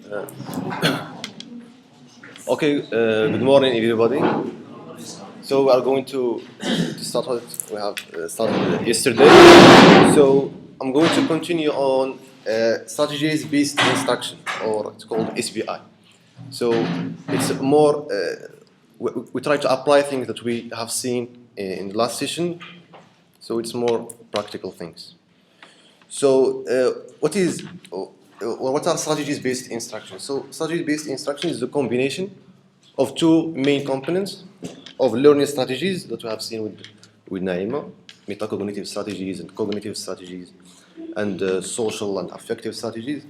Good morning, everybody. So we are going to start what we have started yesterday. So I'm going to continue on strategies-based instruction, or it's called SBI. So it's more, we try to apply things that we have seen in the last session. So it's more practical things. So what are strategies-based instructions? So strategy-based instruction is the combination of two main components of learning strategies that we have seen with Naima, metacognitive strategies and cognitive strategies, and social and affective strategies,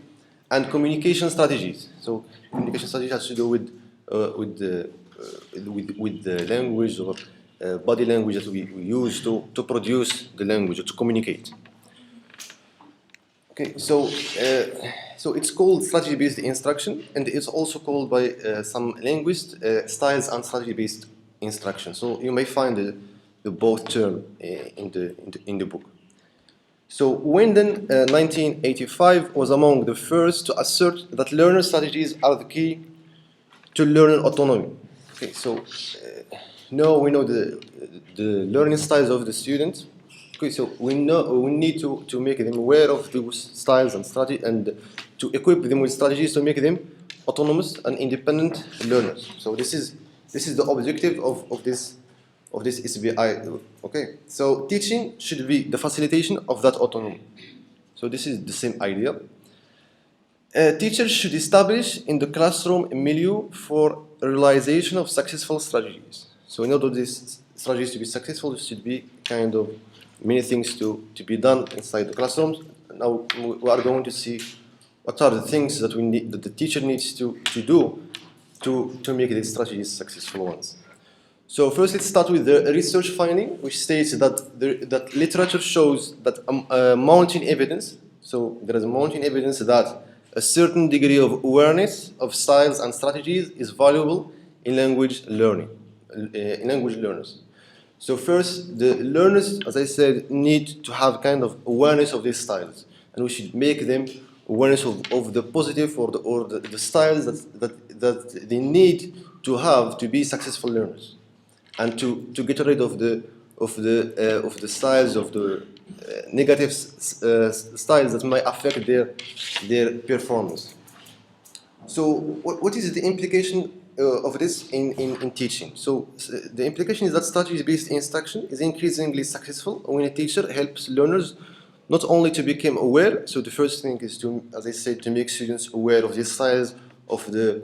and communication strategies. So communication strategy has to do with the language or body language that we use to produce the language or to communicate. Okay, so it's called strategy-based instruction, and it's also called by some linguists styles and strategy-based instruction. So you may find the both term in the book. So Wenden, 1985, was among the first to assert that learner strategies are the key to learner autonomy. Okay, so now we know the learning styles of the students. Okay, so we need to make them aware of those styles and strategy, and to equip them with strategies to make them autonomous and independent learners. So this is the objective of this SBI. Okay, so teaching should be the facilitation of that autonomy. So this is the same idea. Teachers should establish in the classroom a milieu for realization of successful strategies. So in order for these strategies to be successful, there should be kind of many things to be done inside the classrooms. Now we are going to see what are the things that that the teacher needs to do to make these strategies successful ones. So first, let's start with the research finding, which states that literature shows that mounting evidence. So there is mounting evidence that a certain degree of awareness of styles and strategies is valuable in language learning, in language learners. So first, the learners, as I said, need to have kind of awareness of these styles, and we should make them awareness of the positive or the styles that they need to have to be successful learners, and to get rid of the styles of the negative styles that might affect their performance. So what is the implication of this in teaching? So the implication is that strategy-based instruction is increasingly successful when a teacher helps learners not only to become aware. So the first thing is to, as I said, to make students aware of the styles of the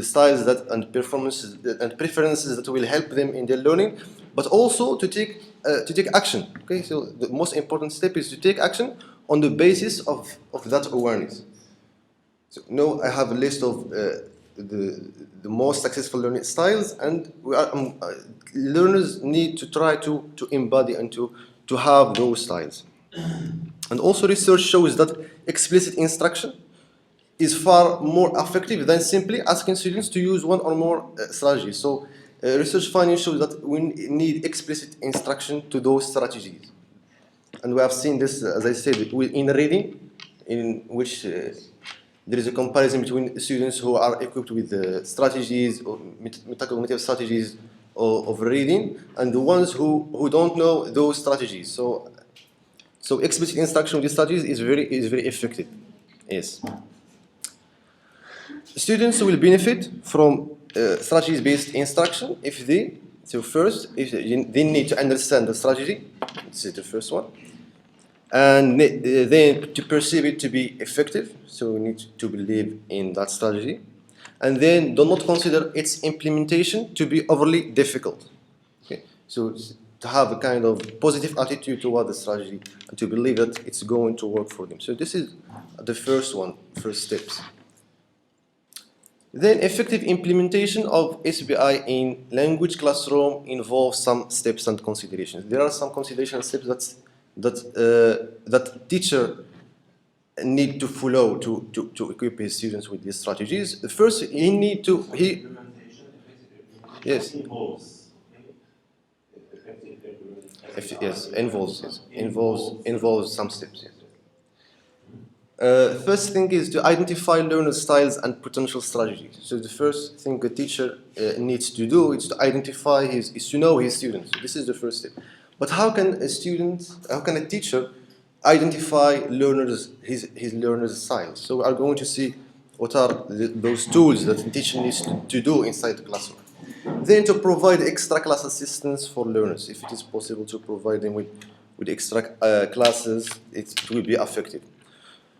styles that and performances and preferences that will help them in their learning, but also to take action. Okay, so the most important step is to take action on the basis of that awareness. So now I have a list of the most successful learning styles, and learners need to try to embody and to have those styles. And also research shows that explicit instruction is far more effective than simply asking students to use one or more strategies. So research findings show that we need explicit instruction to those strategies. And we have seen this, as I said, in reading, in which there is a comparison between students who are equipped with the strategies or metacognitive strategies of reading and the ones who don't know those strategies. So explicit instruction of these strategies is very effective. Yes. Students will benefit from strategies-based instruction if they need to understand the strategy. This is the first one. And then to perceive it to be effective, so we need to believe in that strategy. And then do not consider its implementation to be overly difficult. Okay? So to have a kind of positive attitude toward the strategy and to believe that it's going to work for them. So this is the first steps. Then effective implementation of SBI in language classroom involves some steps and considerations. There are some consideration steps that teacher need to follow to equip his students with these strategies. First, implementation yes. Involves some steps. Yes. First thing is to identify learner styles and potential strategies. So the first thing a teacher needs to do is to identify is to know his students. So this is the first step. But how can a teacher identify his learners' styles? So we are going to see what are those tools that the teacher needs to do inside the classroom. Then to provide extra class assistance for learners. If it is possible to provide them with extra classes, it will be effective.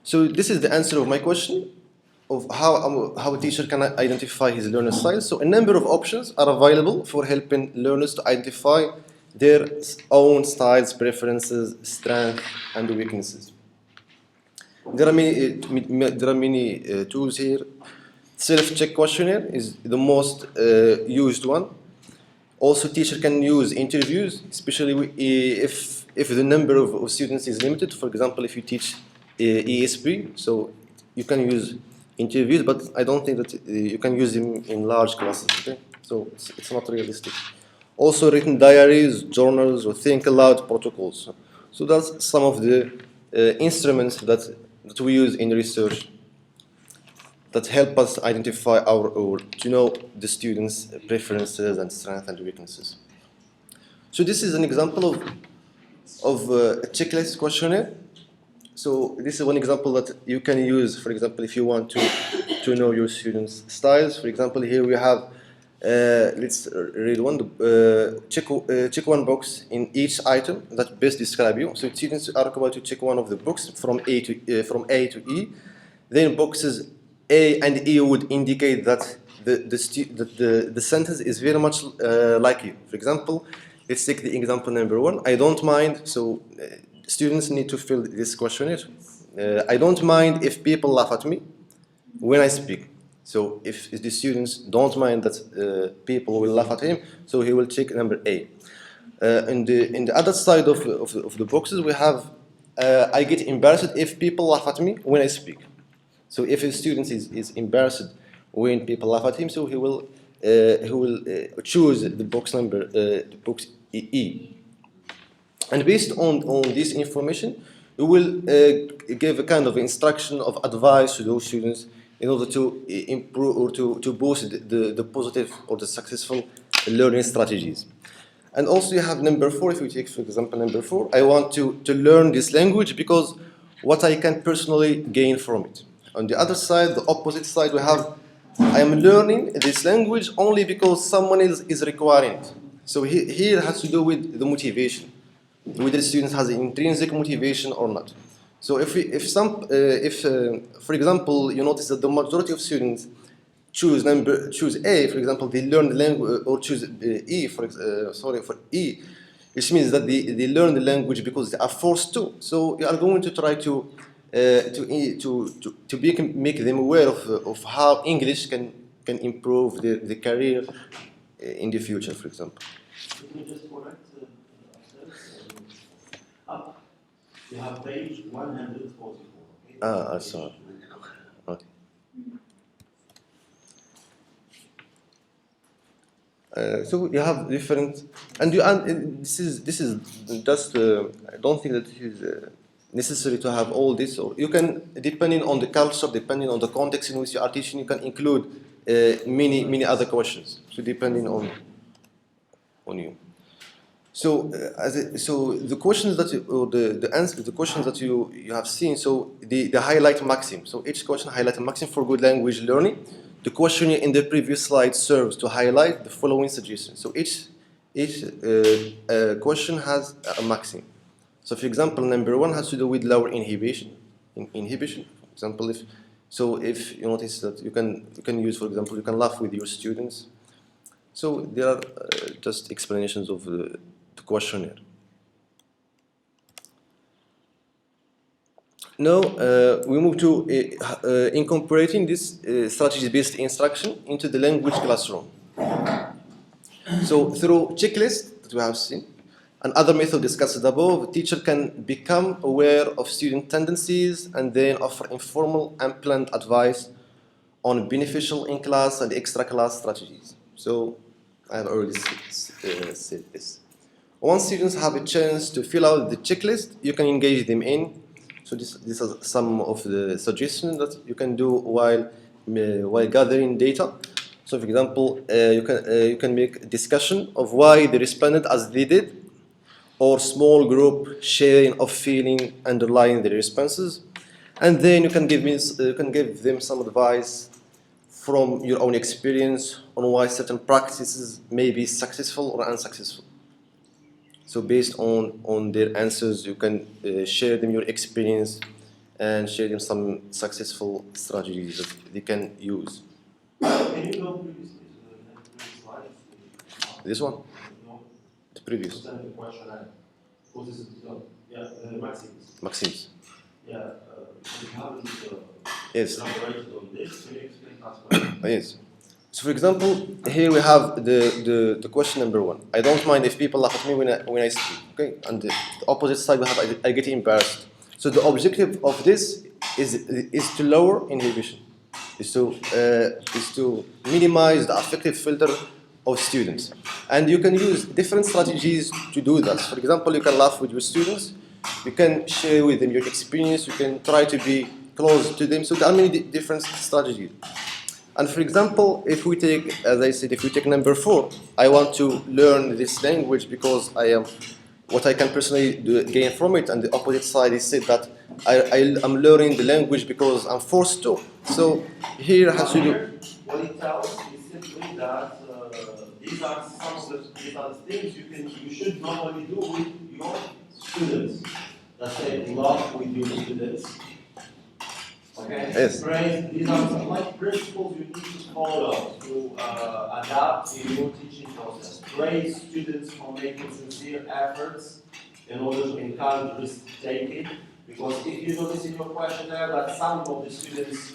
So this is the answer of my question of how a teacher can identify his learner style. So a number of options are available for helping learners to identify their own styles, preferences, strengths, and weaknesses. There are many tools here. Self-check questionnaire is the most used one. Also, teacher can use interviews, especially if the number of students is limited. For example, if you teach ESP, so you can use interviews, but I don't think that you can use them in large classes. Okay, so it's not realistic. Also, written diaries, journals, or think aloud protocols. So that's some of the instruments that we use in research that help us identify or to know the students' preferences and strengths and weaknesses. So this is an example of a checklist questionnaire. So this is one example that you can use, for example, if you want to know your students' styles. For example, here we have, let's read one, check one box in each item that best describe you. So students are required to check one of the boxes from A to E. Then boxes A and E would indicate that the sentence is very much like you. For example, let's take the example number one. I don't mind. So students need to fill this questionnaire. I don't mind if people laugh at me when I speak. So if the students don't mind that people will laugh at him, so he will check number A. In the other side of the boxes, we have I get embarrassed if people laugh at me when I speak. So if a student is embarrassed when people laugh at him, so he will choose the box number, the box E. And based on this information, we will give a kind of instruction of advice to those students in order to improve or to boost the positive or the successful learning strategies. And also you have number 4, if we take for example number 4, I want to learn this language because what I can personally gain from it. On the other side, the opposite side, we have I am learning this language only because someone else is requiring it. So here has to do with the motivation, whether the student has intrinsic motivation or not. So if for example you notice that the majority of students choose A, for example, they learn the language, or choose E for E, which means that they learn the language because they are forced to. So you are going to try to make them aware of how English can improve the career in the future, for example. Let me just correct up. You have page 144. Okay? Sorry. Okay. So you have different, and this is just. I don't think that it is necessary to have all this. Or you can, depending on the culture, depending on the context in which you are teaching, you can include many other questions. So depending on you. So so the questions that the questions that you have seen. So the highlight maxim. So each question highlights a maxim for good language learning. The question in the previous slide serves to highlight the following suggestions. So each question has a maxim. So for example, number 1 has to do with lower inhibition. For example, if you notice that you can use, for example, you can laugh with your students. So there are just explanations of the questionnaire. Now we move to incorporating this strategy-based instruction into the language classroom. So through checklists that we have seen and other methods discussed above, the teacher can become aware of student tendencies and then offer informal and planned advice on beneficial in-class and extra-class strategies. So I have already said this. Once students have a chance to fill out the checklist, you can engage them in. So this is some of the suggestions that you can do while gathering data. So, for example, you can make a discussion of why they responded as they did, or small group sharing of feeling underlying their responses, and then you can give them some advice from your own experience on why certain practices may be successful or unsuccessful. So based on their answers, you can share them your experience and share them some successful strategies that they can use. Can you go previous slide? This one, No. the previous. Send the questionnaire. What is it? No. Yeah, Maxims. Maxims. Yeah, you haven't Yes. elaborated on this. Can you explain that? Yes. So for example, here we have the question number 1. I don't mind if people laugh at me when I speak. Okay, and the opposite side we have I get embarrassed. So the objective of this is to lower inhibition, is to minimize the affective filter of students, and you can use different strategies to do that. For example, you can laugh with your students, you can share with them your experience, you can try to be close to them. So there are many different strategies. And for example, if we take, as I said, if we take number 4, I want to learn this language because what I can personally gain from it, and the opposite side is said that I'm learning the language because I'm forced to. So here has to do. What it tells is simply that these are some of the things you should normally do with your students. Let's say love with your students. Okay? Yes. Praise, these are some like principles you need to follow to adapt in your teaching process. Praise students for making sincere efforts in order to encourage risk-taking. Because if you notice in your questionnaire that some of the students,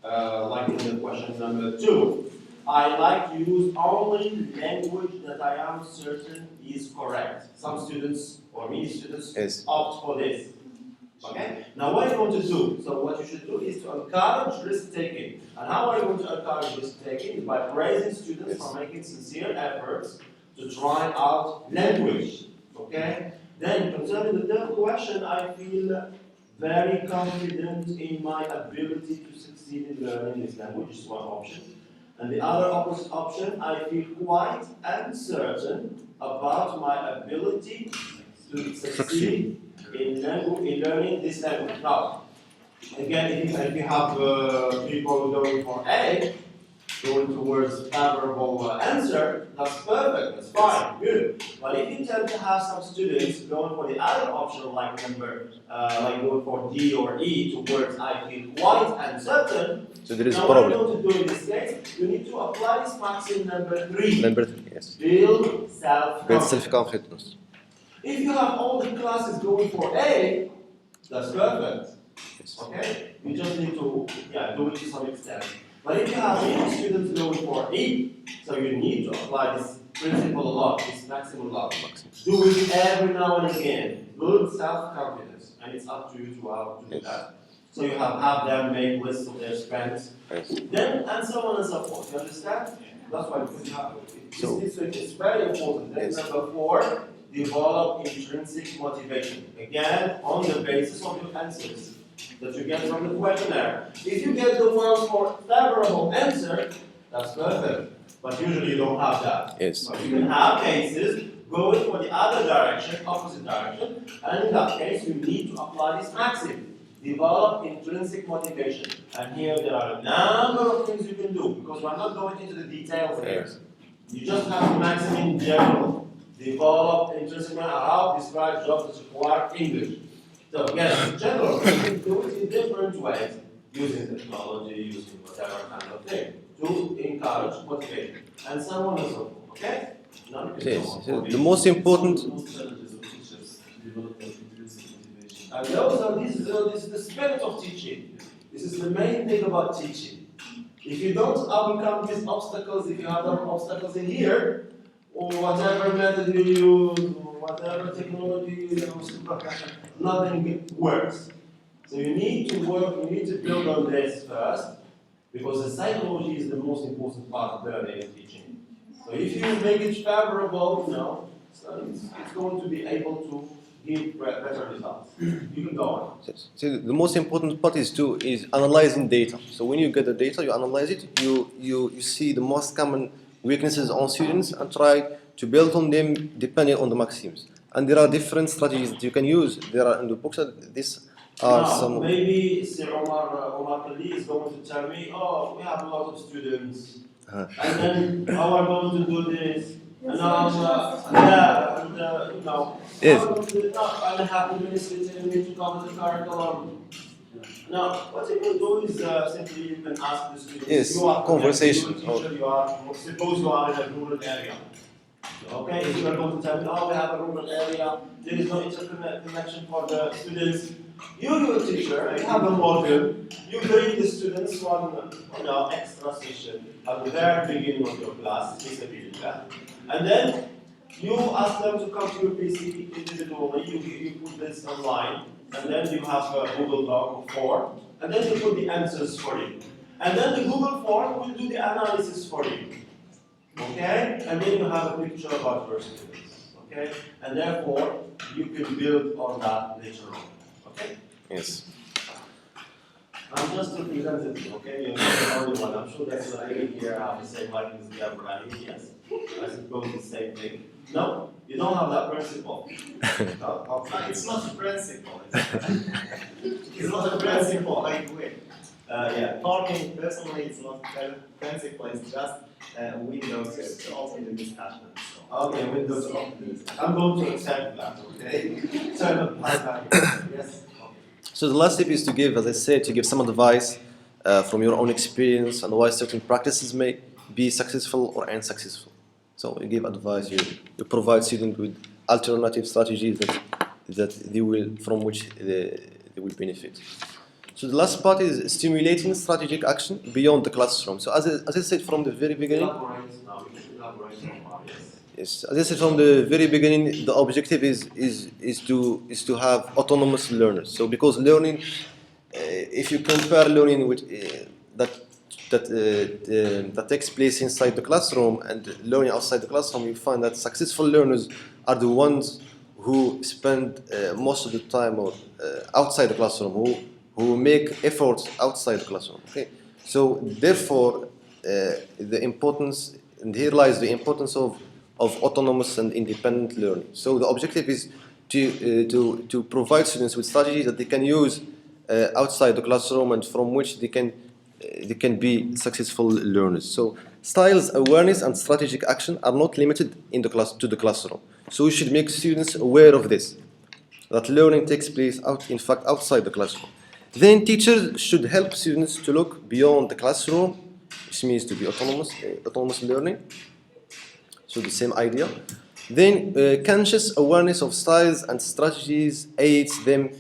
like in the question number 2, I like to use only language that I am certain is correct. Some students, or many students, Yes. opt for this. Okay? Now what are you going to do? So what you should do is to encourage risk-taking. And how are you going to encourage risk-taking? By praising students for making sincere efforts to try out language. Okay? Then concerning the third question, I feel very confident in my ability to succeed in learning this language is one option. And the other opposite option, I feel quite uncertain about my ability to succeed in learning this language. Now, again, if you have people going for A, going towards favorable answer, that's perfect, that's fine, good. But if you tend to have some students going for the other option, like going for D or E towards I feel quite uncertain, So there is a now problem. what you want to do in this case, you need to apply this maxim number 3. Number 3, yes. Build self-confidence. Build self-confidence. If you have all the classes going for A, that's perfect. Okay? You just need to do it to some extent. But if you have many students going for E, so you need to apply this principle a lot, this maximum a lot. Do it every now and again. Build self-confidence. And it's up to you to how to do that. So you have them make lists of their strengths. Then, and so on and so forth. You understand? That's why because you have it's very important. Then number 4, develop intrinsic motivation. Again, on the basis of your answers that you get from the questionnaire. If you get the ones for favorable answer, that's perfect. But usually you don't have that. Yes. But you can have cases going for the other direction, opposite direction, and in that case you need to apply this maxim. Develop intrinsic motivation. And here there are a number of things you can do, because we're not going into the details here. You just have the maxim in general. Develop intrinsic motivation, how to describe jobs that require English. So yes, in general, you can do it in different ways, using technology, using whatever kind of thing, to encourage motivation. And so on and so forth. Okay? Yes. The most important. And this is the spirit of teaching. This is the main thing about teaching. If you don't overcome these obstacles, if you have some obstacles in here, or whatever method you use, or whatever technology you use, nothing works. So you need to work, you need to build on this first, because the psychology is the most important part of learning and teaching. So if you make it favorable, so it's going to be able to give better results. You can go on. So the most important part is analyzing data. So when you get the data, you analyze it, you see the most common weaknesses on students and try to build on them depending on the maxims. And there are different strategies that you can use. There are in the books. These are Now, some. maybe Sir Omar Khalid is going to tell me, oh, we have a lot of students, and then how are going to do this? And now, you know, Yes. I have administratively to cover the curriculum. Now, what you can do is simply you can ask the students. Yes, you are conversation. Suppose you are in a rural area. Okay, if you are going to tell me, oh, we have a rural area, there is no interconnection for the students. You're a teacher, you have a model, you bring the students one extra session at the very beginning of your class, and then you ask them to come to your PC individually, you put this online, and then you have a Google Doc form, and then you put the answers for you. And then the Google form will do the analysis for you. Okay? And then you have a picture about your students. Okay? And therefore, you can build on that later on. Okay? Yes. I'm just representative, okay? You're not the only one. I'm sure that's what I here have the same like as the other. Yes. I suppose the same thing. No? You don't have that principle. It's not a principle. It's not a principle, like way. Yeah. For me, personally, it's not a principle, it's just Windows to open the discussion. So. Okay, Windows open. I'm going to accept that, okay? Turn the back. Yes. So the last step is to give, as I said, to give some advice from your own experience and why certain practices may be successful or unsuccessful. So you give advice, you provide students with alternative strategies that they will, from which they will benefit. So the last part is stimulating strategic action beyond the classroom. So as I said from the very beginning, yes, as I said from the very beginning, the objective is to have autonomous learners. So because learning, if you compare learning with that takes place inside the classroom and learning outside the classroom, you find that successful learners are the ones who spend most of the time outside the classroom, who make efforts outside the classroom. Okay, so therefore, the importance, and here lies the importance of autonomous and independent learning. So the objective is to provide students with strategies that they can use outside the classroom and from which they can be successful learners. So styles awareness and strategic action are not limited in the class to the classroom. So we should make students aware of this, that learning takes place outside the classroom. Then teachers should help students to look beyond the classroom, which means to be autonomous learning. So the same idea. Then conscious awareness of styles and strategies aids them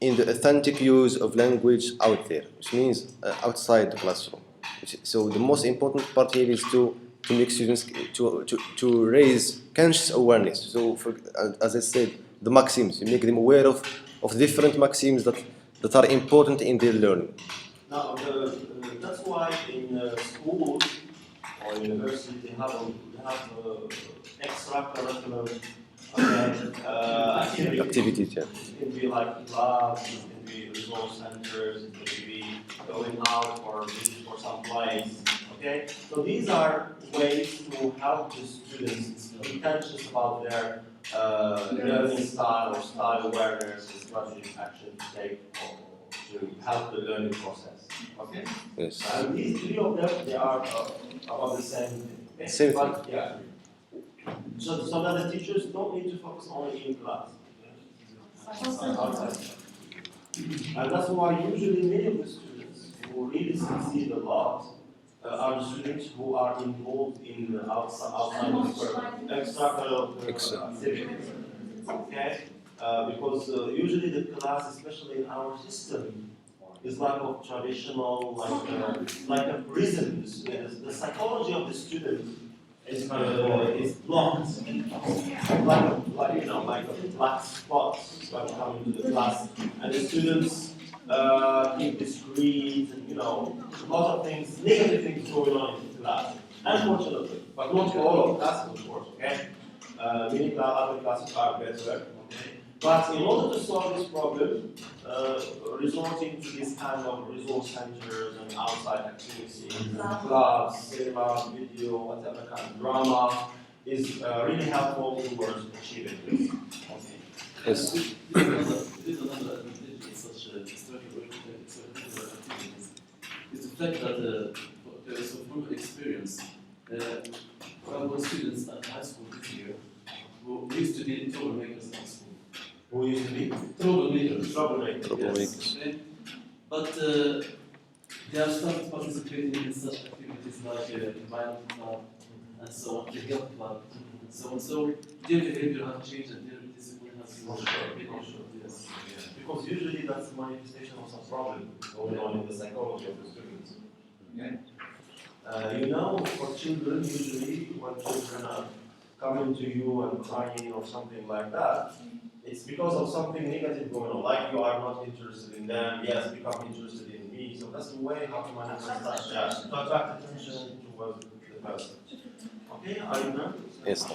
in the authentic use of language out there, which means outside the classroom. So the most important part here is to make students to raise conscious awareness. So as I said, the maxims, you make them aware of different maxims that are important in their learning. Now, that's why in schools or university they have extracurricular activities. Yeah. It can be like clubs, it can be resource centers, it can be going out for some place. Okay, so these are ways to help the students be conscious about their learning style or style awareness and strategic action to take to help the learning process. Okay? Yes. And these three of them, they are about the same thing. Okay? Same thing. But, yeah. So that the teachers don't need to focus only in class. Outside. And that's why usually many of the students who really succeed a lot are the students who are involved in outside of the extracurricular activities. Okay? Because usually the class, especially in our system, is like a traditional, like a prison. The psychology of the student is blocked, like a black spot when coming to the class, and the students keep discreet, and a lot of things, negative things going on in the class. Unfortunately, but not all of classes, of course. Okay, many other classes are better. Okay, But in order to solve this problem, resorting to this kind of resource centers and outside activities, clubs, cinema, video, whatever kind of drama, is really helpful towards achieving this. Okay. Yes. This is another advantage in such extracurricular activities. It's the fact that so from experience, our students at high school this year who used to be troublemakers at school. Who used to be? Troublemakers. Troublemakers. Okay? But they have started participating in such activities like environment club and so on, the health club and so on. So their behavior has changed and their discipline has been altered. Yes. Because usually that's a manifestation of some problem going on in the psychology of the students. Okay? You know, for children, usually when children are coming to you and crying or something like that, it's because of something negative going on, like you are not interested in them, yes, become interested in me. So that's the way how to manifest that, to attract attention towards the person. Okay, are you done? Yes.